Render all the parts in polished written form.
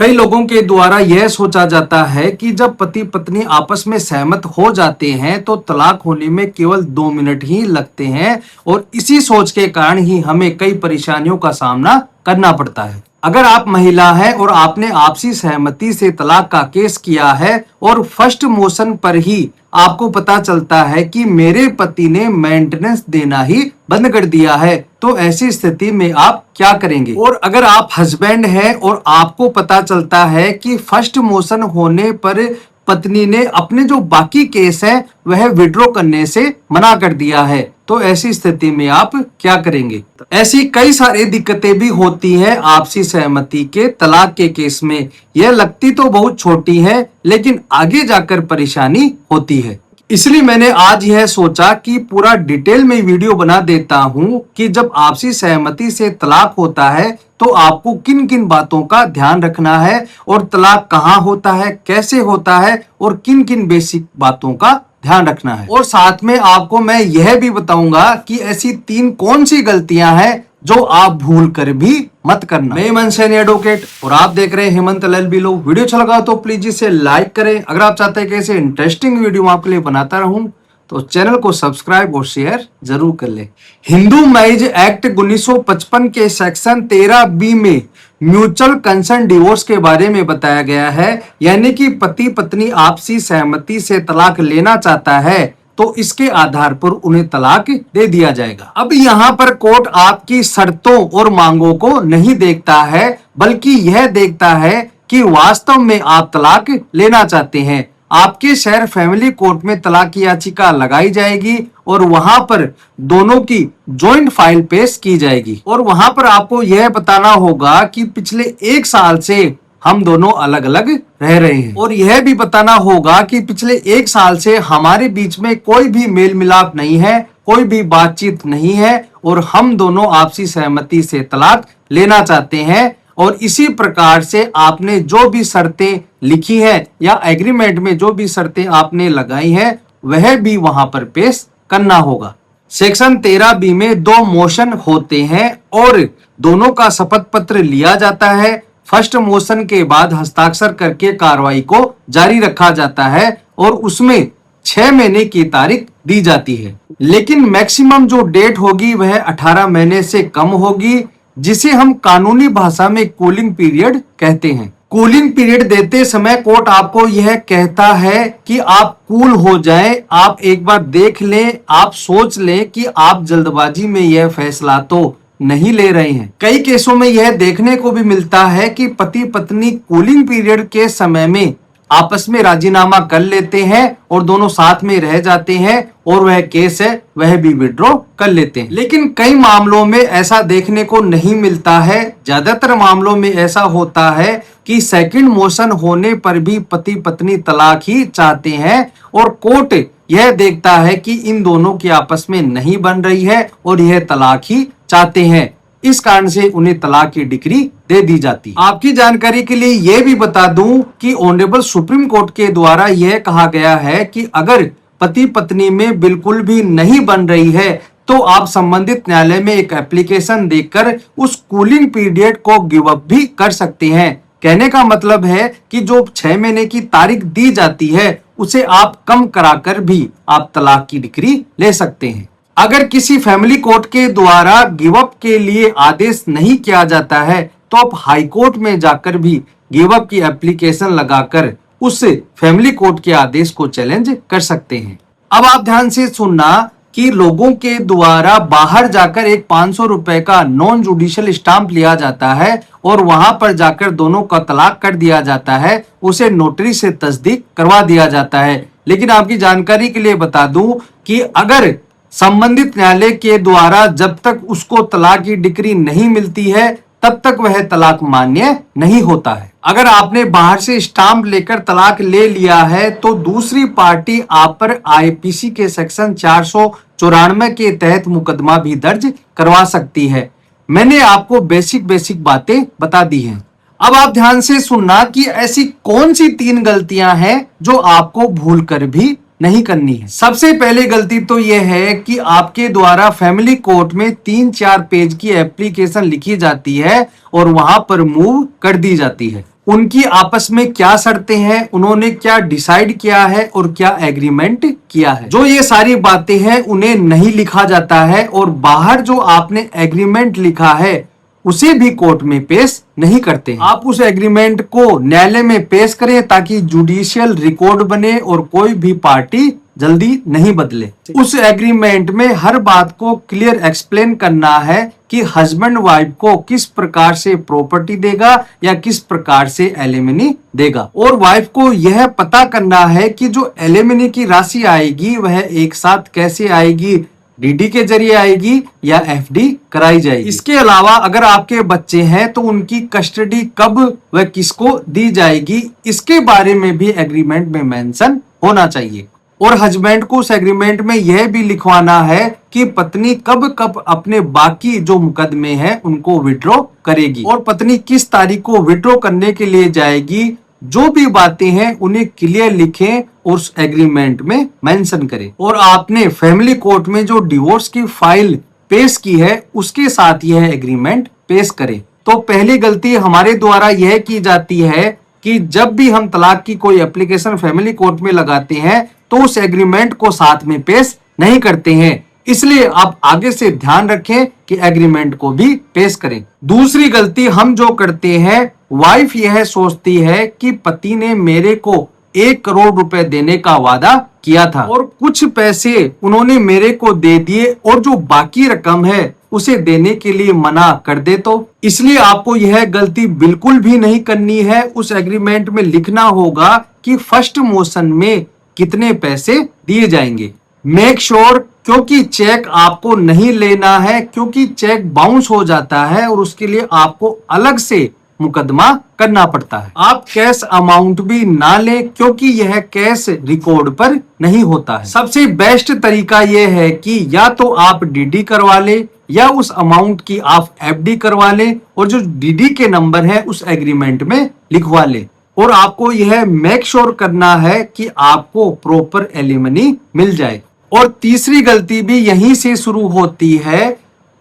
कई लोगों के द्वारा यह सोचा जाता है कि जब पति पत्नी आपस में सहमत हो जाते हैं तो तलाक होने में केवल 2 मिनट ही लगते हैं और इसी सोच के कारण ही हमें कई परेशानियों का सामना करना पड़ता है। अगर आप महिला हैं और आपने आपसी सहमति से तलाक का केस किया है और फर्स्ट मोशन पर ही आपको पता चलता है कि मेरे पति ने मेंटेनेंस देना ही बंद कर दिया है, तो ऐसी स्थिति में आप क्या करेंगे? और अगर आप हस्बैंड हैं और आपको पता चलता है कि फर्स्ट मोशन होने पर पत्नी ने अपने जो बाकी केस हैं वह विड्रॉ करने से मना कर दिया है, तो ऐसी स्थिति में आप क्या करेंगे? ऐसी कई सारी दिक्कतें भी होती हैं आपसी सहमति के तलाक के केस में। यह लगती तो बहुत छोटी है लेकिन आगे जाकर परेशानी होती है। इसलिए मैंने आज यह सोचा कि पूरा डिटेल में वीडियो बना देता हूं कि जब आपसी सहमति से तलाक होता है तो आपको किन किन बातों का ध्यान रखना है और तलाक कहां होता है, कैसे होता है और किन किन बेसिक बातों का ध्यान रखना है। और साथ में आपको मैं यह भी बताऊंगा कि ऐसी 3 कौन सी गलतियां हैं जो आप भूल कर भी मत करना। मैं हेमंत सैनी एडवोकेट और आप देख रहे हैं हेमंत LLB लॉ। वीडियो अच्छा लगा तो प्लीज इसे लाइक करें। अगर आप चाहते हैं कि ऐसे इंटरेस्टिंग वीडियो आपके लिए बनाता रहूं तो चैनल को सब्सक्राइब और शेयर जरूर कर ले। हिंदू मैरिज एक्ट 1955 के सेक्शन 13B में म्यूचुअल कंसेंट डिवोर्स के बारे में बताया गया है, यानी कि पति पत्नी आपसी सहमति से तलाक लेना चाहता है तो इसके आधार पर उन्हें तलाक दे दिया जाएगा। अब यहाँ पर कोर्ट आपकी शर्तों और मांगों को नहीं देखता है, बल्कि यह देखता है कि वास्तव में आप तलाक लेना चाहते हैं। आपके शहर फैमिली कोर्ट में तलाक की याचिका लगाई जाएगी और वहां पर दोनों की जॉइंट फाइल पेश की जाएगी और वहां पर आपको यह बताना होगा कि पिछले 1 साल से हम दोनों अलग अलग रह रहे हैं और यह भी बताना होगा कि पिछले 1 साल से हमारे बीच में कोई भी मेल मिलाप नहीं है, कोई भी बातचीत नहीं है और हम दोनों आपसी सहमति से तलाक लेना चाहते हैं। और इसी प्रकार से आपने जो भी शर्तें लिखी हैं या एग्रीमेंट में जो भी शर्तें आपने लगाई हैं वह भी वहां पर पेश करना होगा। सेक्शन 13B में 2 मोशन होते हैं और दोनों का शपथ पत्र लिया जाता है। फर्स्ट मोशन के बाद हस्ताक्षर करके कार्रवाई को जारी रखा जाता है और उसमें 6 महीने की तारीख दी जाती है, लेकिन मैक्सिमम जो डेट होगी वह 18 महीने से कम होगी, जिसे हम कानूनी भाषा में कूलिंग पीरियड कहते हैं। कूलिंग पीरियड देते समय कोर्ट आपको यह कहता है कि आप कूल हो जाएं, आप एक बार देख लें, आप सोच लें कि आप जल्दबाजी में यह फैसला तो नहीं ले रहे हैं। कई केसों में यह देखने को भी मिलता है कि पति पत्नी कूलिंग पीरियड के समय में आपस में राजीनामा कर लेते हैं और दोनों साथ में रह जाते हैं और वह केस है वह भी विड्रॉ कर लेते हैं। लेकिन कई मामलों में ऐसा देखने को नहीं मिलता है। ज्यादातर मामलों में ऐसा होता है कि सेकंड मोशन होने पर भी पति पत्नी तलाक ही चाहते हैं और कोर्ट यह देखता है कि इन दोनों की आपस में नहीं बन रही है और यह तलाक ही चाहते हैं, इस कारण से उन्हें तलाक की डिक्री दे दी जाती है। आपकी जानकारी के लिए यह भी बता दूं कि ऑनरेबल सुप्रीम कोर्ट के द्वारा यह कहा गया है कि अगर पति पत्नी में बिल्कुल भी नहीं बन रही है तो आप संबंधित न्यायालय में एक एप्लीकेशन देकर उस कूलिंग पीरियड को गिव अप भी कर सकते हैं। कहने का मतलब है कि जो 6 महीने की तारीख दी जाती है उसे आप कम कराकर भी आप तलाक की डिक्री ले सकते हैं। अगर किसी फैमिली कोर्ट के द्वारा गिव अप के लिए आदेश नहीं किया जाता है तो आप हाई कोर्ट में जाकर भी गिव अप की एप्लीकेशन लगाकर उस फैमिली कोर्ट के आदेश को चैलेंज कर सकते हैं। अब आप ध्यान से सुनना कि लोगों के द्वारा बाहर जाकर एक 500 रुपए का नॉन जुडिशियल स्टाम्प लिया जाता है और वहां पर जाकर दोनों का तलाक कर दिया जाता है, उसे नोटरी से तस्दीक करवा दिया जाता है। लेकिन आपकी जानकारी के लिए बता दूं कि अगर संबंधित न्यायालय के द्वारा जब तक उसको तलाक की डिक्री नहीं मिलती है तब तक वह तलाक मान्य नहीं होता है। अगर आपने बाहर से स्टाम्प लेकर तलाक ले लिया है तो दूसरी पार्टी आप पर IPC के सेक्शन 494 के तहत मुकदमा भी दर्ज करवा सकती है। मैंने आपको बेसिक बातें बता दी हैं। अब आप ध्यान से सुनना कि ऐसी कौन सी 3 गलतियां हैं जो आपको भूल कर भी नहीं करनी है। सबसे पहली गलती तो यह है कि आपके द्वारा फैमिली कोर्ट में 3-4 पेज की एप्लीकेशन लिखी जाती है और वहां पर मूव कर दी जाती है। उनकी आपस में क्या शर्तें हैं, उन्होंने क्या डिसाइड किया है और क्या एग्रीमेंट किया है। जो ये सारी बातें हैं उन्हें नहीं लिखा जाता है और बाहर जो आपने एग्रीमेंट लिखा है उसे भी कोर्ट में पेश नहीं करते हैं। आप उस एग्रीमेंट को न्यायालय में पेश करें ताकि जुडिशियल रिकॉर्ड बने और कोई भी पार्टी जल्दी नहीं बदले। उस एग्रीमेंट में हर बात को क्लियर एक्सप्लेन करना है कि हस्बैंड वाइफ को किस प्रकार से प्रॉपर्टी देगा या किस प्रकार से एलिमनी देगा, और वाइफ को यह पता करना है कि जो एलिमनी की राशि आएगी वह एक साथ कैसे आएगी, डीडी के जरिए आएगी या एफडी कराई जाएगी। इसके अलावा अगर आपके बच्चे हैं तो उनकी कस्टडी कब व किसको दी जाएगी, इसके बारे में भी एग्रीमेंट में मेंशन होना चाहिए। और हस्बैंड को उस एग्रीमेंट में यह भी लिखवाना है कि पत्नी कब कब अपने बाकी जो मुकदमे हैं उनको विड्रॉ करेगी और पत्नी किस तारीख को विड्रॉ करने के लिए जाएगी। जो भी बातें हैं उन्हें क्लियर लिखें और उस एग्रीमेंट में मेंशन करें। और आपने फैमिली कोर्ट में जो डिवोर्स की फाइल पेश की है उसके साथ यह एग्रीमेंट पेश करें। तो पहली गलती हमारे द्वारा यह की जाती है कि जब भी हम तलाक की कोई एप्लीकेशन फैमिली कोर्ट में लगाते हैं तो उस एग्रीमेंट को साथ में पेश नहीं करते हैं। इसलिए आप आगे से ध्यान रखें कि एग्रीमेंट को भी पेश करें। दूसरी गलती हम जो करते हैं, वाइफ यह सोचती है कि पति ने मेरे को 1 करोड़ रुपए देने का वादा किया था और कुछ पैसे उन्होंने मेरे को दे दिए और जो बाकी रकम है उसे देने के लिए मना कर दे। तो इसलिए आपको यह गलती बिल्कुल भी नहीं करनी है। उस एग्रीमेंट में लिखना होगा कि फर्स्ट मोशन में कितने पैसे दिए जाएंगे। मेक श्योर क्योंकि चेक आपको नहीं लेना है, क्योंकि चेक बाउंस हो जाता है और उसके लिए आपको अलग से मुकदमा करना पड़ता है। आप कैश अमाउंट भी ना लें क्योंकि यह कैश रिकॉर्ड पर नहीं होता है। सबसे बेस्ट तरीका यह है कि या तो आप डीडी करवा ले या उस अमाउंट की आप एफडी करवा ले और जो डीडी के नंबर है उस एग्रीमेंट में लिखवा ले। और आपको यह मेक श्योर करना है कि आपको प्रॉपर एलिमनी मिल जाए। और तीसरी गलती भी यहीं से शुरू होती है।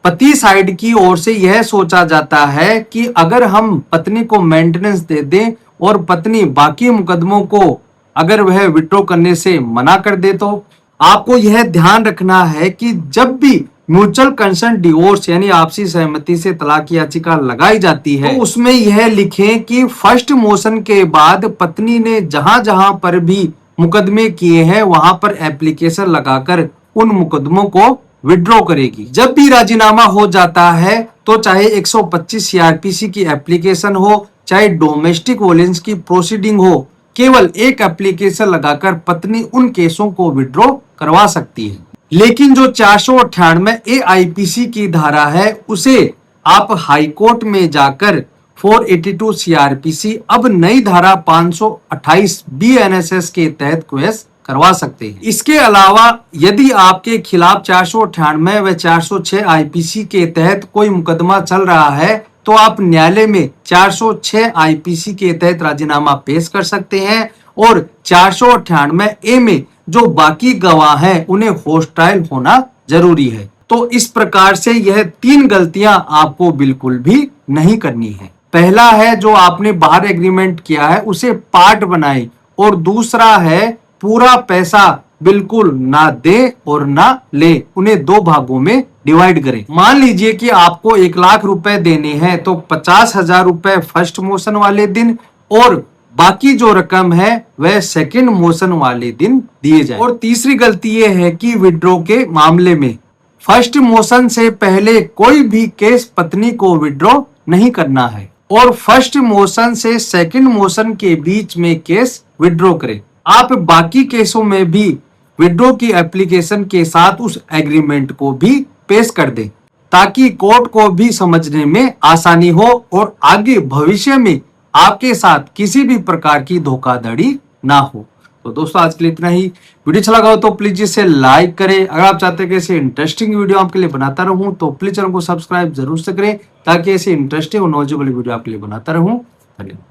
पति साइड की ओर से यह सोचा जाता है कि अगर हम पत्नी को मेंटेनेंस दे दें और पत्नी बाकी मुकदमों को अगर वह विड्रॉ करने से मना कर दे तो आपको यह ध्यान रखना है कि जब भी म्यूचुअल कंसेंट डिवोर्स यानी आपसी सहमति से तलाक याचिका लगाई जाती है तो उसमें यह लिखें कि फर्स्ट मोशन के बाद पत्नी ने जहां जहां पर भी मुकदमे किए हैं वहां पर एप्लीकेशन लगाकर उन मुकदमों को विड्रॉ करेगी। जब भी राजीनामा हो जाता है तो चाहे 125 सीआरपीसी की एप्लीकेशन हो चाहे डोमेस्टिक वोलेंस की प्रोसीडिंग हो, केवल एक एप्लीकेशन लगाकर पत्नी उन केसों को विड्रॉ करवा सकती है। लेकिन जो 498 AIPC की धारा है उसे आप हाई कोर्ट में जाकर 482 CRPC अब नई धारा 528 BNSS के तहत केस करवा सकते हैं। इसके अलावा यदि आपके खिलाफ 498 व 406 IPC के तहत कोई मुकदमा चल रहा है तो आप न्यायालय में 406 IPC के तहत राजीनामा पेश कर सकते हैं और 498 A में जो बाकी गवाह हैं उन्हें हॉस्टाइल होना जरूरी है। तो इस प्रकार से यह 3 गलतियां आपको बिल्कुल भी नहीं करनी है। पहला है जो आपने बाहर एग्रीमेंट किया है उसे पार्ट बनाए और दूसरा है पूरा पैसा बिल्कुल ना दे और ना ले, उन्हें 2 भागों में डिवाइड करें। मान लीजिए कि आपको 1 लाख रुपए देने हैं तो 50,000 रुपए फर्स्ट मोशन वाले दिन और बाकी जो रकम है वह सेकंड मोशन वाले दिन दिए जाए। और तीसरी गलती यह है कि विड्रॉ के मामले में फर्स्ट मोशन से पहले कोई भी केस पत्नी को विड्रॉ नहीं करना है और फर्स्ट मोशन से सेकंड मोशन के बीच में केस विड्रॉ करें। आप बाकी केसों में भी विड्रॉ की एप्लीकेशन के साथ उस एग्रीमेंट को भी पेश कर दें ताकि कोर्ट को भी समझने में आसानी हो और आगे भविष्य में आपके साथ किसी भी प्रकार की धोखाधड़ी ना हो। तो दोस्तों आज के लिए इतना ही। वीडियो अच्छा लगा हो तो प्लीज इसे लाइक करें। अगर आप चाहते हैं कि ऐसे इंटरेस्टिंग वीडियो आपके लिए बनाता रहूं तो प्लीज चैनल को सब्सक्राइब जरूर से करें ताकि ऐसे इंटरेस्टिंग और नॉलेजेबल वीडियो आपके लिए बनाता रहूं। धन्यवाद।